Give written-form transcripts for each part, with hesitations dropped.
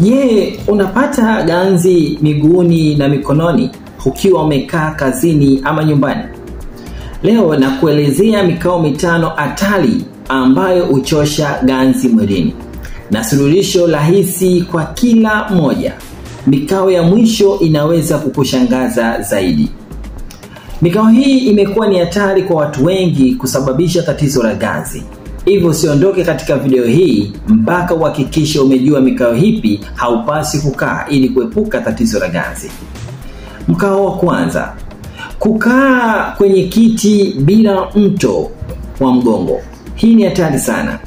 Je, unapata ganzi miguuni na mikononi ukiwa umekaa kazini ama nyumbani? Leo nakuelezea mikao mitano hatari ambayo huchosha ganzi mwilini na suluhisho rahisi kwa kila moja. Mikao ya mwisho inaweza kukushangaza zaidi. Mikao hii imekuwa ni hatari kwa watu wengi kusababisha tatizo la ganzi. Hivyo usiondoke katika video hii mpaka uhakikishe umejua mikao hipi haupasi kukaa ili kuepuka tatizo la ganzi. Mkao wa kwanza, kukaa kwenye kiti bila mto wa mgongo. Hii ni hatari sana.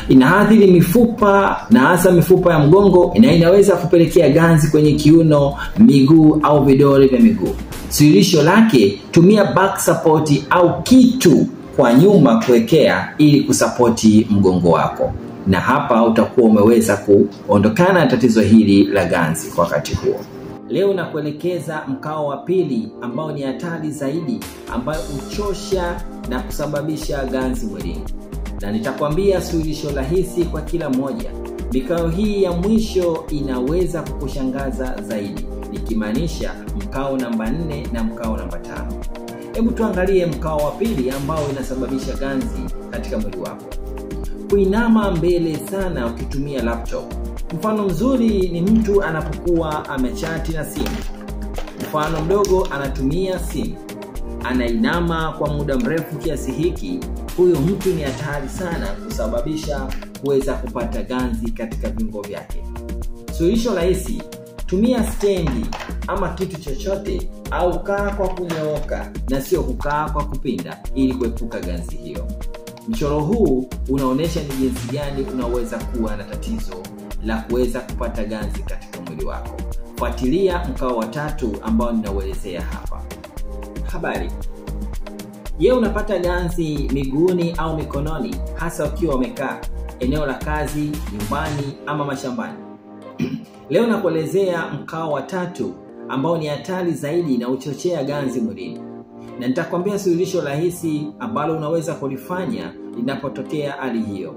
Inaathiri mifupa na hasa mifupa ya mgongo na inaweza kupelekea ganzi kwenye kiuno, miguu au vidole vya miguu. Suluhisho lake, tumia back support au kitu kwa nyuma kuwekea ili kusapoti mgongo wako. Na hapa utakuwa umeweza kuondokana na tatizo hili la ganzi kwa wakati huo. Leo nakuelekeza mkao wa pili ambao ni hatari zaidi, ambayo uchosha na kusababisha ganzi mwilini. Na nitakwambia suluhisho rahisi kwa kila moja. Mikao hii ya mwisho inaweza kukushangaza zaidi, nikimaanisha mkao namba 4 na mkao namba 5. Hebu tuangalie mkao wa pili ambao inasababisha ganzi katika mwili wako. Kuinama mbele sana ukitumia laptop. Mfano mzuri ni mtu anapokuwa amechati na simu. Mfano mdogo, anatumia simu, anainama kwa muda mrefu kiasi hiki. Huyo mtu ni hatari sana kusababisha kuweza kupata ganzi katika viungo vyake. Suluhisho rahisi, tumia stendi ama kitu chochote au kaa kwa kunyooka na sio kukaa kwa kupinda ili kuepuka ganzi hiyo. Mchoro huu unaonesha ni jinsi gani unaweza kuwa na tatizo la kuweza kupata ganzi katika mwili wako. Fuatilia mkao wa 3 ambao ninauelezea hapa. Habari. Je, unapata ganzi miguuni au mikononi hasa ukiwa umekaa eneo la kazi, nyumbani ama mashambani? Leo nakuelezea mkao wa 3 ambao ni hatari zaidi na uchochea ganzi mwilini. Na nitakwambia suluhisho rahisi ambalo unaweza kulifanya inapotokea hali hiyo.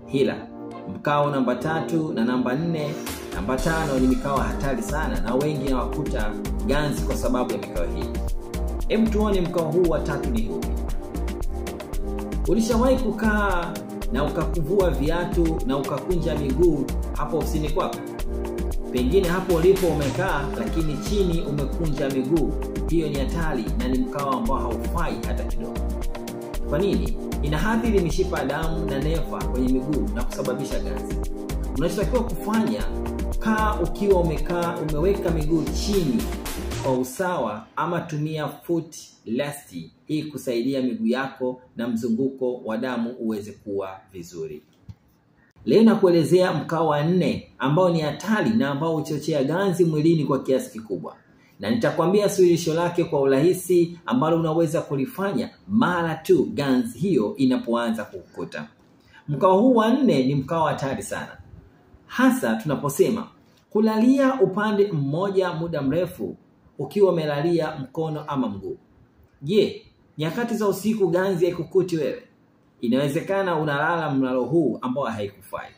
Hila, mkao namba 3 na namba 4, namba 5 ni mikao hatari sana na wengi hawakuta ganzi kwa sababu ya mikao hii. Hebu tuone mkao huu wa 3 ni huu. Ulishawahi kukaa na ukakuvua viatu na ukakunja miguu hapo ofisini kwako? Pengine hapo ulipo umekaa lakini chini umekunja miguu. Hiyo ni hatari na ni mkao ambao haufai hata kidogo. Kwa nini? Inaathiri mishipa ya damu na neva kwenye miguu na kusababisha ganzi. Unachotakiwa kufanya, kaa ukiwa umeweka miguu chini kwa usawa ama tumia foot rest hii kusaidia miguu yako na mzunguko wa damu uweze kuwa vizuri. Leo nakuelezea mkao wa 4 ambao ni hatari na ambao huchochea ganzi mwilini kwa kiasi kikubwa. Na nitakwambia suluhisho lake kwa urahisi ambalo unaweza kulifanya mara tu ganzi hiyo inapoanza kukukuta. Mkao huu wa 4 ni mkao hatari sana, hasa tunaposema kulalia upande mmoja muda mrefu ukiwa umelalia mkono ama mguu. Je, nyakati za usiku ganzi haikukuti wewe? Inawezekana unalala mlalo huu ambao haikufai.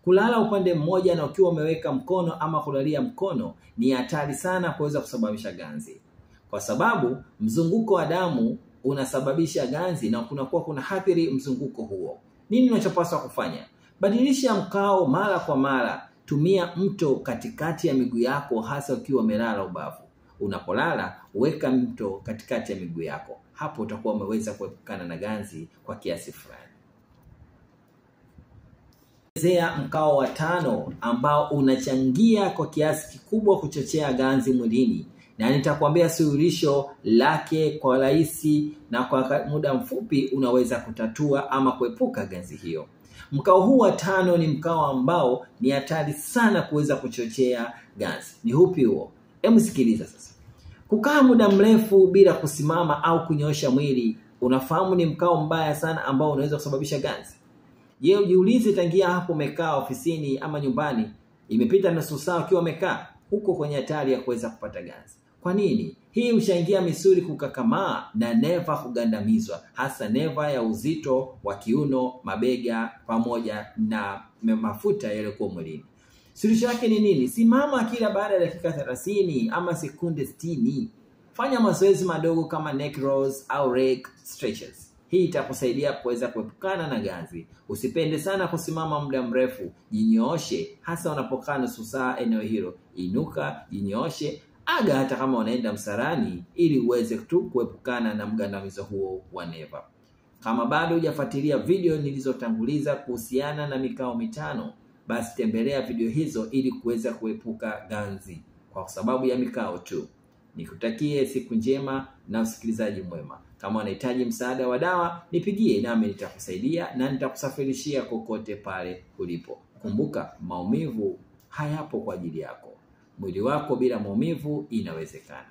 Kulala upande mmoja na ukiwa umeweka mkono ama kulalia mkono ni hatari sana kuweza kusababisha ganzi. Kwa sababu mzunguko wa damu unasababisha ganzi na kuna athiri mzunguko huo. Nini unachopaswa kufanya? Badilisha mkao mara kwa mara. Tumia mto katikati ya miguu yako hasa ukiwa umelala ubavu. Unapolala, weka mto katikati ya miguu yako. Hapo utakuwa umeweza kuepukana na ganzi kwa kiasi fulani. Mkao wa 5 ambao unachangia kwa kiasi kikubwa kuchochea ganzi mwilini, na nitakwambia suluhisho lake kwa rahisi na kwa muda mfupi unaweza kutatua ama kuepuka ganzi hiyo. Mkao huu wa 5 ni mkao ambao ni hatari sana kuweza kuchochea ganzi. Ni upi huo? Hebu sikiliza sasa. Kukaa muda mrefu bila kusimama au kunyoosha mwili, unafahamu ni mkao mbaya sana ambao unaweza kusababisha ganzi. Je, ujiulize tangia hapo umekaa ofisini ama nyumbani, imepita nusu saa ukiwa umekaa, huko kwenye hatari ya kuweza kupata ganzi. Kwa nini? Hii hushangia misuli kukakamaa na neva kugandamizwa, hasa neva ya uzito wa kiuno, mabega pamoja na mafuta yaliyokuwa mwilini. Suluhisho yake ni nini? Simama kila baada ya dakika 30 ama sekunde 60. Fanya mazoezi madogo kama neck rolls au leg stretches. Hii itakusaidia kuweza kuepukana na ganzi. Usipende sana kusimama muda mrefu. Jinyooshe hasa unapokaa nusu saa eneo hilo. Inuka, jinyooshe, aga hata kama unaenda msalani ili uweze tu kuepukana na mgandamizo huo wa neva. Kama bado hujafuatilia video nilizotanguliza kuhusiana na mikao mitano, basi tembelea video hizo ili kuweza kuepuka ganzi kwa sababu ya mikao tu. Nikutakie siku njema na usikilizaji mwema. Kama unahitaji msaada wa dawa, nipigie nami nitakusaidia na nitakusafirishia kokote pale ulipo. Kumbuka, maumivu hayapo kwa ajili yako. Mwili wako bila maumivu inawezekana.